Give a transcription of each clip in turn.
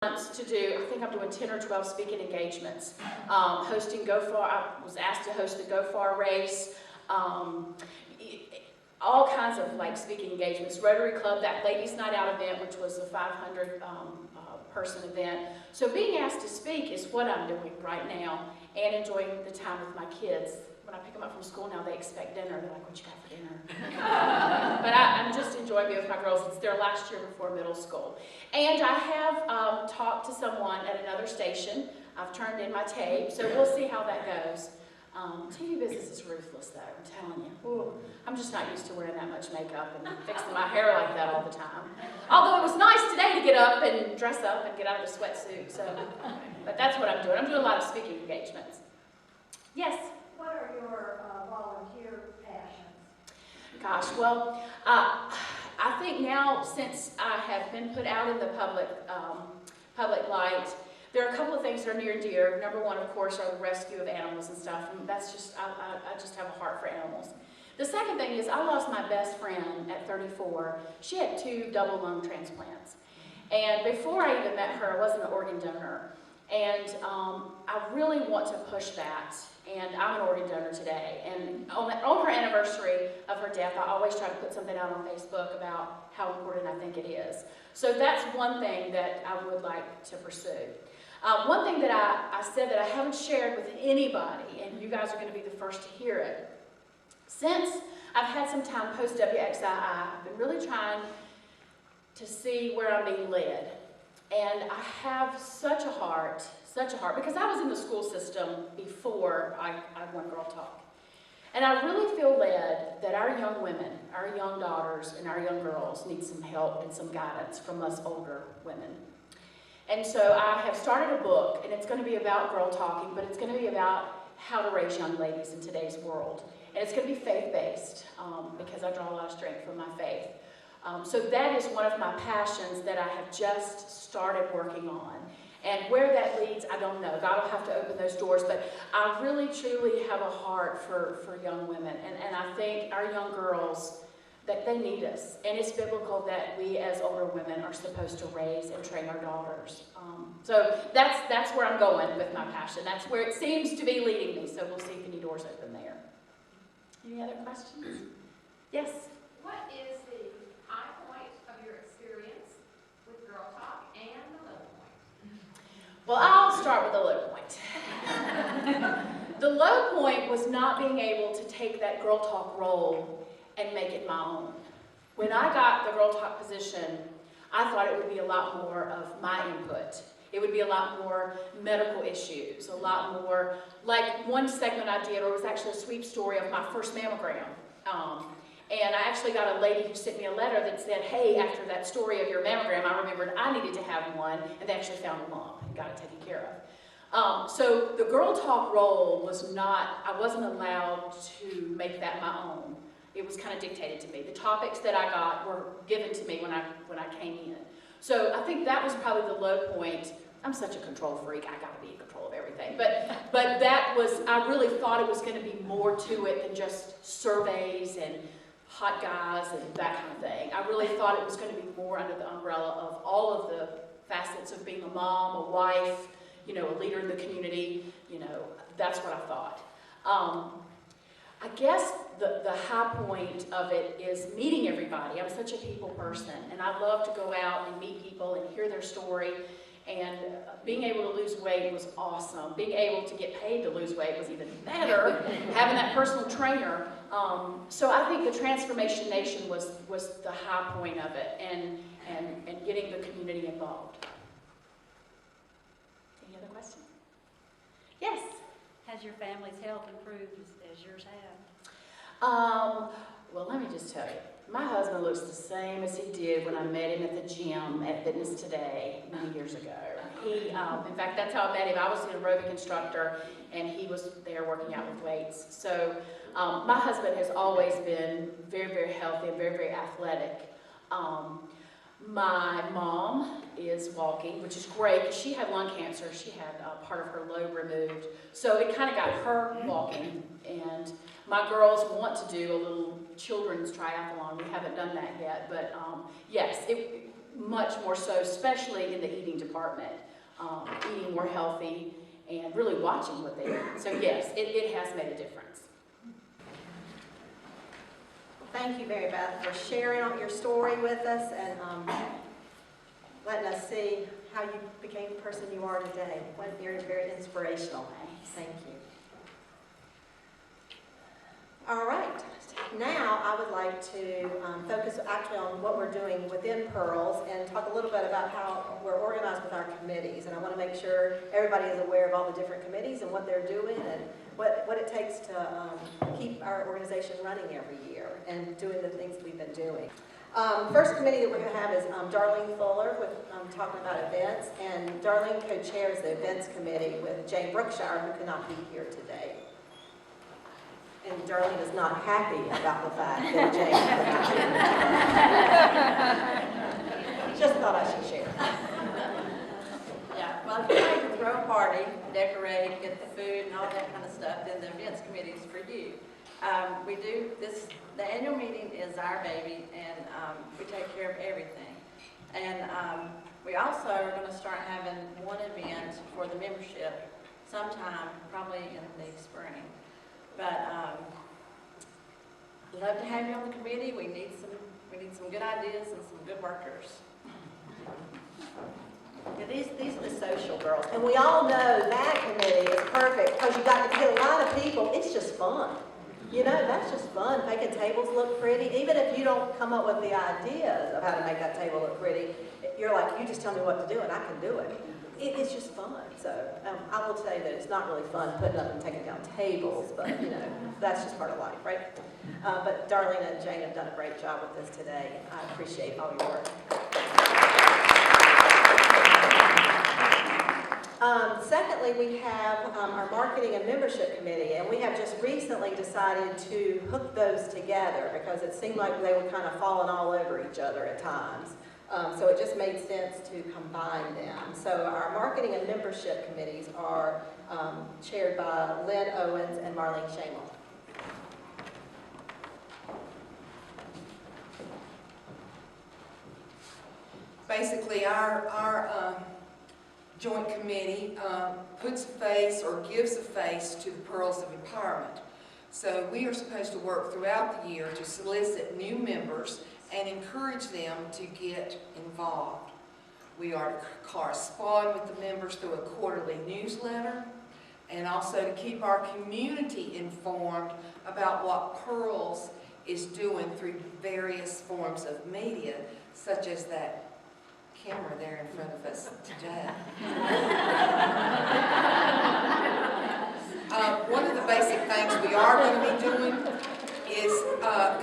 To do, I think I'm doing 10 or 12 speaking engagements, hosting Go Far. I was asked to host the Go Far race, all kinds of like speaking engagements. Rotary Club, that ladies' night out event, which was a 500 person event. So being asked to speak is what I'm doing right now, and enjoying the time with my kids. When I pick them up from school now, they expect dinner. They're like, "What you got for dinner?" But I'm just enjoying being with my girls. It's their last year before middle school. And I have talked to someone at another station. I've turned in my tape, so we'll see how that goes. TV business is ruthless, though, I'm telling you. Ooh, I'm just not used to wearing that much makeup and fixing my hair like that all the time. Although it was nice today to get up and dress up and get out of the sweatsuit. So, but that's what I'm doing. I'm doing a lot of speaking engagements. Yes? What are your volunteer passions? Gosh, well, I think now since I have been put out in the public light, there are a couple of things that are near and dear. Number one, of course, are the rescue of animals and stuff. And that's just, I just have a heart for animals. The second thing is I lost my best friend at 34. She had 2 double lung transplants. And before I even met her, I wasn't an organ donor. And I really want to push that. And I'm an organ donor today. And on her anniversary of her death, I always try to put something out on Facebook about how important I think it is. So that's one thing that I would like to pursue. One thing that I said that I haven't shared with anybody, and you guys are going to be the first to hear it. Since I've had some time post-WXII, I've been really trying to see where I'm being led. And I have such a heart, because I was in the school system before I won Girl Talk. And I really feel led that our young women, our young daughters, and our young girls need some help and some guidance from us older women. And so I have started a book, and it's going to be about girl talking, but it's going to be about how to raise young ladies in today's world. And it's going to be faith-based, because I draw a lot of strength from my faith. So that is one of my passions that I have just started working on. And where that leads, I don't know. God will have to open those doors. But I really, truly have a heart for young women. And I think our young girls, that they need us. And it's biblical that we as older women are supposed to raise and train our daughters. So that's where I'm going with my passion. That's where it seems to be leading me. So we'll see if any doors open there. Any other questions? Yes? What is the high point of your experience with Girl Talk and the low point? Well, I'll start with the low point. The low point was not being able to take that Girl Talk role and make it my own. When I got the Girl Talk position, I thought it would be a lot more of my input. It would be a lot more medical issues, a lot more, like one segment I did, or it was actually a sweep story of my first mammogram. And I actually got a lady who sent me a letter that said, "Hey, after that story of your mammogram, I remembered I needed to have one," and they actually found a lump and got it taken care of. So the Girl Talk role was not, I wasn't allowed to make that my own. It was kind of dictated to me. The topics that I got were given to me when I came in. So I think that was probably the low point. I'm such a control freak. I got to be in control of everything. But that was, I really thought it was going to be more to it than just surveys and hot guys and that kind of thing. I really thought it was going to be more under the umbrella of all of the facets of being a mom, a wife, you know, a leader in the community. You know, that's what I thought. I guess the high point of it is meeting everybody. I'm such a people person, and I love to go out and meet people and hear their story. And being able to lose weight was awesome. Being able to get paid to lose weight was even better. Having that personal trainer. So I think the Transformation Nation was the high point of it, and getting the community involved. Any other questions? Yes? Has your family's health improved as yours have? Well, let me just tell you. My husband looks the same as he did when I met him at the gym at Fitness Today many years ago. He, in fact, that's how I met him. I was an aerobic instructor, and he was there working out with weights. So my husband has always been very, very healthy and very, very athletic. My mom is walking, which is great because she had lung cancer. She had part of her lobe removed. So it kind of got her walking. And my girls want to do a little children's triathlon. We haven't done that yet. But yes, much more so, especially in the eating department, eating more healthy and really watching what they eat. So yes, it has made a difference. Thank you, Mary Beth, for sharing your story with us and letting us see how you became the person you are today. You're very inspirational. Thank you. All right. Now I would like to focus actually on what we're doing within Pearls and talk a little bit about how we're organized with our committees. And I want to make sure everybody is aware of all the different committees and what they're doing and what it takes to keep our organization running every year and doing the things we've been doing. First committee that we're going to have is Darlene Fuller with talking about events, and Darlene co-chairs the events committee with Jane Brookshire, who cannot be here today. And Darlene is not happy about the fact that Jane cannot. Just thought I should share. Yeah, well, if you like to throw a party, decorate, get the food and all that kind of stuff, then the events committee is for you. We do this, the annual meeting is our baby, and we take care of everything. And we also are going to start having one event for the membership sometime, probably in the spring. But love to have you on the committee. We need some good ideas and some good workers. Yeah, these are the social girls, and we all know that committee is perfect because you got to get a lot of people. It's just fun. You know, that's just fun, making tables look pretty. Even if you don't come up with the ideas of how to make that table look pretty, you're like, you just tell me what to do and I can do it. It's just fun. So I will say that it's not really fun putting up and taking down tables, but you know, that's just part of life, right? But Darlene and Jane have done a great job with this today. I appreciate all your work. Secondly, we have our marketing and membership committee, and we have just recently decided to hook those together because it seemed like they were kind of falling all over each other at times. So it just made sense to combine them. So our marketing and membership committees are chaired by Lynn Owens and Marlene Shamel. Basically, our joint committee puts a face or gives a face to the Pearls of Empowerment. So we are supposed to work throughout the year to solicit new members and encourage them to get involved. We are to correspond with the members through a quarterly newsletter and also to keep our community informed about what Pearls is doing through various forms of media, such as that camera there in front of us today. One of the basic things we are going to be doing is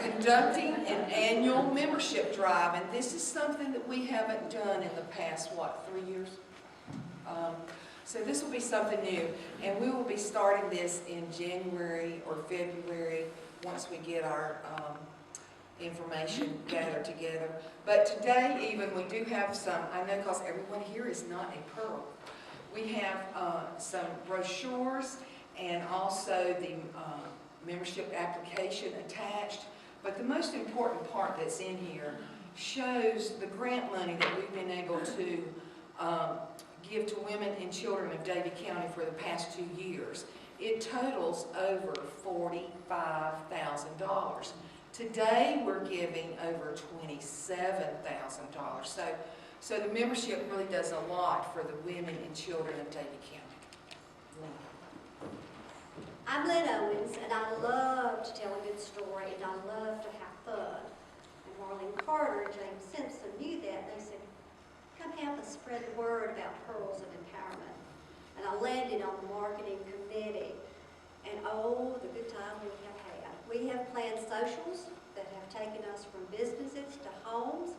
conducting an annual membership drive, and this is something that we haven't done in the past, 3 years? So this will be something new, and we will be starting this in January or February once we get our information gathered together. But today even we do have some, I know because everyone here is not a Pearl. We have some brochures and also the membership application attached. But the most important part that's in here shows the grant money that we've been able to give to women and children of Davie County for the past 2 years. It totals over $45,000. Today we're giving over $27,000. So the membership really does a lot for the women and children of Davie County. I'm Lynn Owens, and I love to tell a good story, and I love to have fun. And Marlene Carter and James Simpson knew that, and they said, come help us spread the word about Pearls of Empowerment. And I landed on the marketing committee, and oh, the good time we have had. We have planned socials that have taken us from businesses to homes,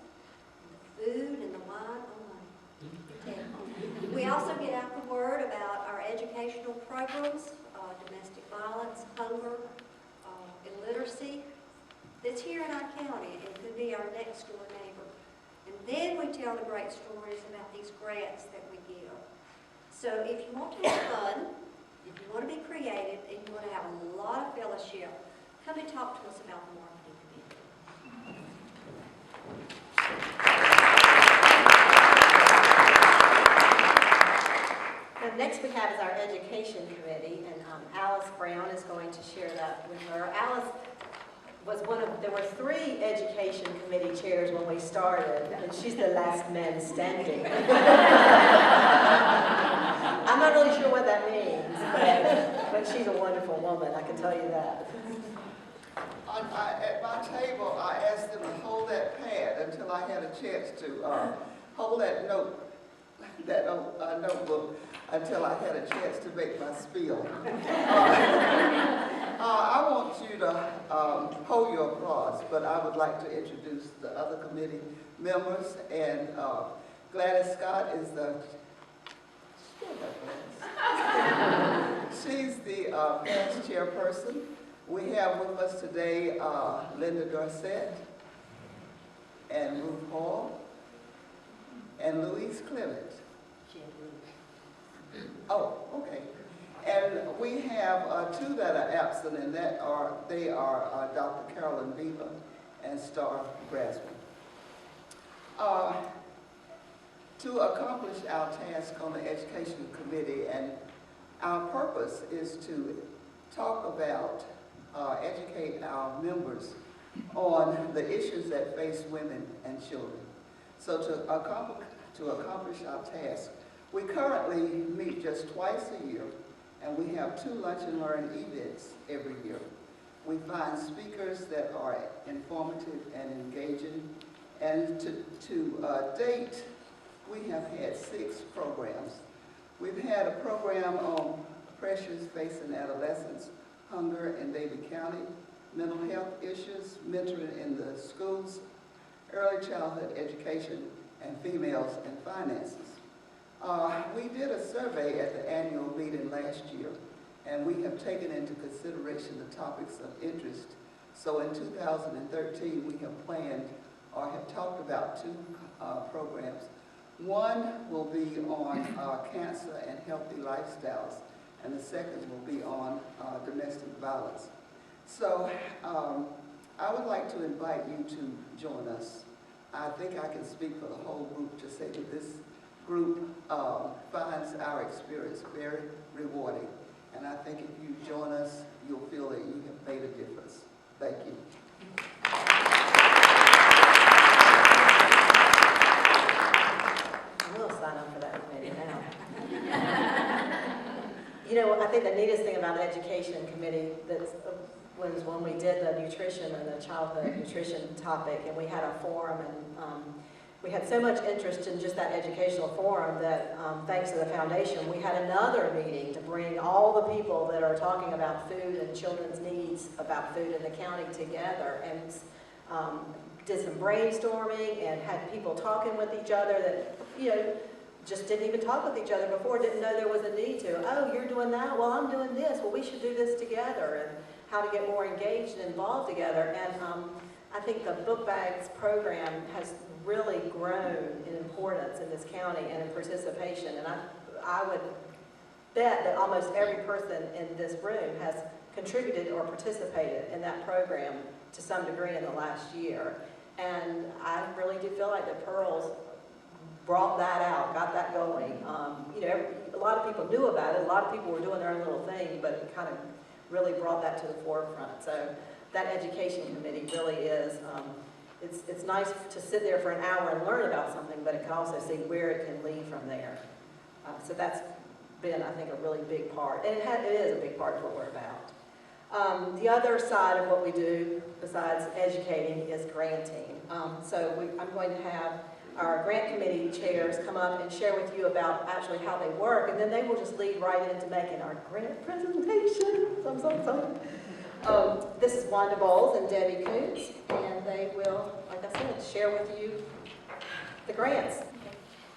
and the food and the wine, oh my. We also get out the word about our educational programs, domestic violence, hunger, illiteracy, that's here in our county and could be our next door neighbor. And then we tell the great stories about these grants that we give. So if you want to have fun, if you want to be creative, and you want to have a lot of fellowship, come and talk to us about the marketing committee. next we have is our education committee, and Alice Brown is going to share that with her. Alice was there were 3 education committee chairs when we started, and she's the last man standing. I'm not really sure what that means, but she's a wonderful woman, I can tell you that. At my table, I asked them to hold that pad until I had a chance to hold that notebook until I had a chance to make my spiel. I want you to hold your applause, but I would like to introduce the other committee members, and Gladys Scott is the she's the past chairperson. We have with us today Linda Dorset and Ruth Hall and Louise Clement. Oh, okay. And we have 2 that are absent, and they are Dr. Carolyn Beaver and Star Brasman. To accomplish our task on the Education Committee, and our purpose is to talk about, educate our members on the issues that face women and children. So to accomplish our task, we currently meet just twice a year, and we have 2 lunch and learn events every year. We find speakers that are informative and engaging, and to date, we have had 6 programs. We've had a program on pressures facing adolescents, hunger in Davie County, mental health issues, mentoring in the schools, early childhood education, and females and finances. We did a survey at the annual meeting last year, and we have taken into consideration the topics of interest. So in 2013, we have planned or have talked about 2 programs. One will be on cancer and healthy lifestyles, and the second will be on domestic violence. So I would like to invite you to join us. I think I can speak for the whole group to say that this group finds our experience very rewarding. And I think if you join us, you'll feel that you have made a difference. Thank you. We'll sign up for that committee now. You know, I think the neatest thing about the Education Committee was when we did the nutrition and the childhood nutrition topic, and we had a forum, and we had so much interest in just that educational forum that thanks to the foundation, we had another meeting to bring all the people that are talking about food and children's needs about food in the county together, and did some brainstorming and had people talking with each other that, you know, just didn't even talk with each other before, didn't know there was a need to. Oh, you're doing that? Well, I'm doing this. Well, we should do this together, and how to get more engaged and involved together. And I think the Book Bags program has really grown in importance in this county and in participation. And I would bet that almost every person in this room has contributed or participated in that program to some degree in the last year. And I really do feel like the Pearls brought that out, got that going. You know, a lot of people knew about it. A lot of people were doing their own little thing, but it kind of really brought that to the forefront. So that education committee really is, it's nice to sit there for an hour and learn about something, but it can also see where it can lead from there. So that's been, I think, a really big part. And it is a big part of what we're about. The other side of what we do, besides educating, is granting. So I'm going to have our grant committee chairs come up and share with you about actually how they work, and then they will just lead right into making our grant presentation. I'm so excited. This is Wanda Bowles and Debbie Coots, and they will, like I said, share with you the grants.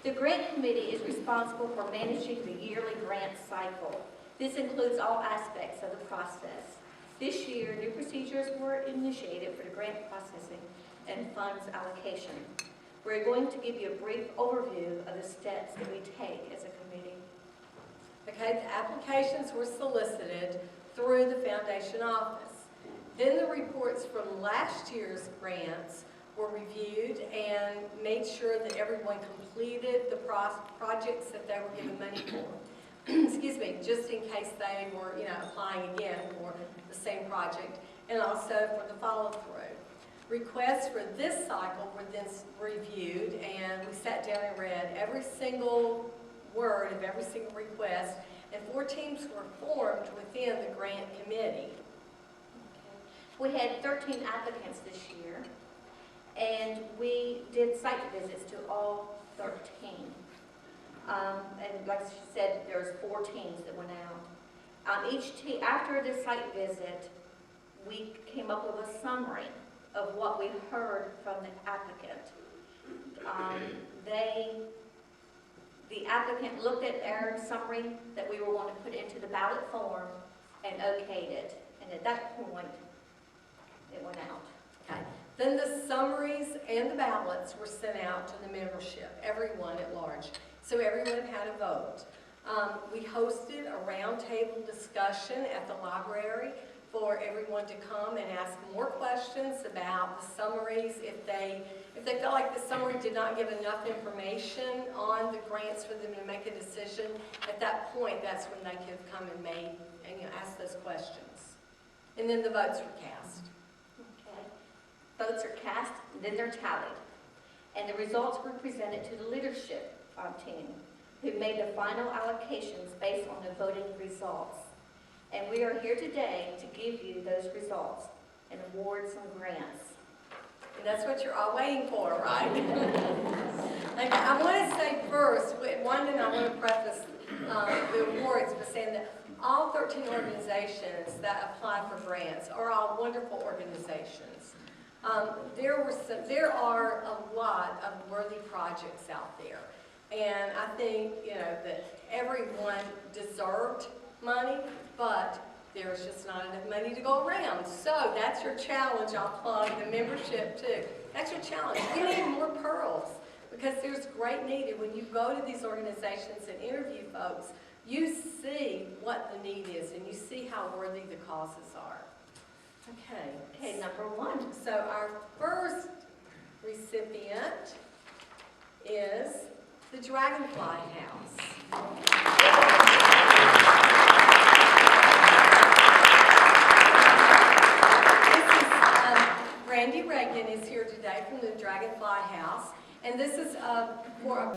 The grant committee is responsible for managing the yearly grant cycle. This includes all aspects of the process. This year, new procedures were initiated for the grant processing and funds allocation. We're going to give you a brief overview of the steps that we take as a committee. Okay, the applications were solicited through the foundation office. Then the reports from last year's grants were reviewed and made sure that everyone completed the projects that they were given money for. just in case they were, applying again for the same project, and also for the follow-through. Requests for this cycle were then reviewed, and we sat down and read every single word of every single request, and 4 teams were formed within the grant committee. We had 13 applicants this year, and we did site visits to all 13. And like she said, there's 4 teams that went out. Each team, after the site visit, we came up with a summary of what we heard from the applicant. The applicant looked at our summary that we were going to put into the ballot form and okayed it. And at that point, it went out. Okay. Then the summaries and the ballots were sent out to the membership, everyone at large. So everyone had a vote. We hosted a roundtable discussion at the library for everyone to come and ask more questions about the summaries. If they felt like the summary did not give enough information on the grants for them to make a decision, at that point, that's when they could come and ask those questions. And then the votes were cast. Okay. Votes are cast, and then they're tallied. And the results were presented to the leadership team, who made the final allocations based on the voting results. And we are here today to give you those results and award some grants. And that's what you're all waiting for, right? And I want to say first, one thing I want to preface the awards by saying that all 13 organizations that apply for grants are all wonderful organizations. There are a lot of worthy projects out there. And I think, that everyone deserved money, but there's just not enough money to go around. So that's your challenge. I'll plug the membership too. That's your challenge. We need more pearls because there's great need. And when you go to these organizations and interview folks, you see what the need is and you see how worthy the causes are. Okay, number 1. So our first recipient is the Dragonfly House. Randy Reagan is here today from the Dragonfly House, and this is for